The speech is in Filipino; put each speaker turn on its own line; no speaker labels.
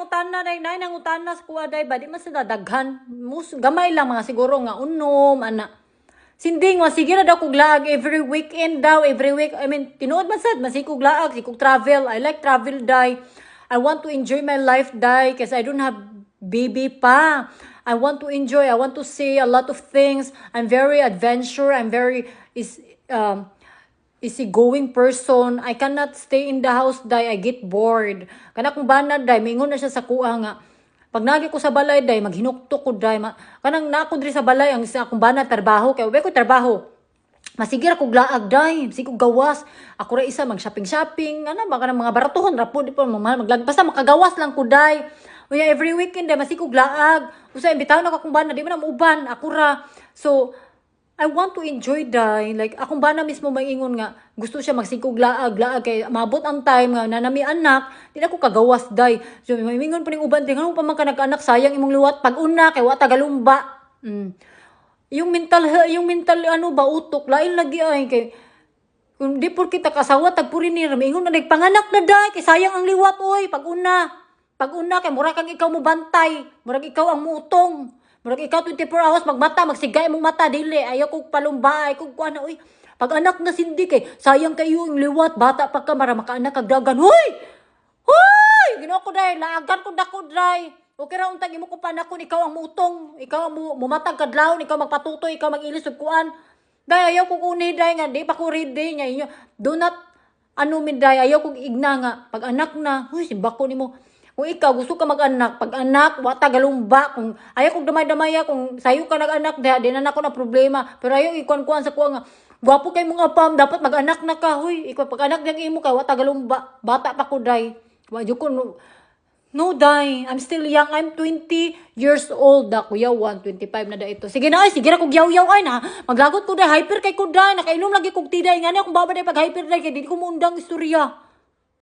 mga utana day, nay nang utana sa kuha day ba di man sa daghan. Gamay lang mga siguro nga unom ana. Sinding wa sige na daw kog laag every weekend daw, every week. I mean, tinuod man sad masikog laag, sikog travel. I like travel day. I want to enjoy my life day kasi I don't have baby pa. I want to enjoy. I want to see a lot of things. I'm very adventure. I'm very easygoing person. I cannot stay in the house day. I get bored. Kana kung banad day, mingon na siya sa kuha nga. Pag nagi ko sa balay day, maghinuktok ko day. Kanang naako diri sa balay ang isa akong banad trabaho kay ubay ko trabaho. Masigira kog laag day, sigog gawas. Ako ra isa mag-shopping, ano ba kanang mga baratuhon ra pud po mahal maglag basta makagawas lang ko day. Unya every weekend day masikog laag. Usa imbitaw na akong banad, di man na uban, ako ra. So I want to enjoy day. Like, akong bana mismo maingon nga, gusto siya magsikog laag kay maabot ang time nga nanami anak, di na ko kagawas day. So, maingon pa ning uban, tingnan mo pa man ka nag-anak, sayang imong liwat, pag una, kay wata galumba. Yung mental ano ba, utok, lain lagi ay, kay, kung di por kita kasawa, tagpuri ni maingon na nagpanganak na day, kay sayang ang liwat, oy, pag una, kay mura kang ikaw mo bantay, murag ikaw ang muutong. Murag ikaw 24 hours magmata, magsigay mong mata dili. Ayaw kog palumba, ay kog kuana uy. Pag anak na sindi kay sayang kayo yung liwat, bata pa ka mara makaanak kag dagan. Hoy! Hoy! Ginoo ko dai, laagan ko dako dai. Okay ra untag imo ko panakon ikaw ang mutong, ikaw ang mumatag kadlawon, ikaw magpatutoy, ikaw magilis og kuan. Dai ayaw ko kuni dai nga di pa ko ready nya inyo. Do not ano min dai ayaw kog igna nga pag anak na, hoy simbako nimo. Kung ikaw gusto ka mag-anak, pag anak, wata galumba, kung ayaw kong damay-damaya, kung sayo ka nag-anak, di na ako na problema. Pero ayaw ikuan-kuan sa kuha nga, gwapo kay mga pam, dapat mag-anak na ka, huy, ikaw pag-anak niyang imo ka, wata galumba, bata pa ko, day. Wadyo ko, no, day, I'm still young, I'm 20 years old, da, kuya, 125 na da ito. Sige na, ay, sige na, kog yaw-yaw, ay na, maglagot ko, day, hyper kay ko, day, nakainom lagi kog tiday, nga na, kung baba, day, pag hyper, day, kaya di ko mundang istorya.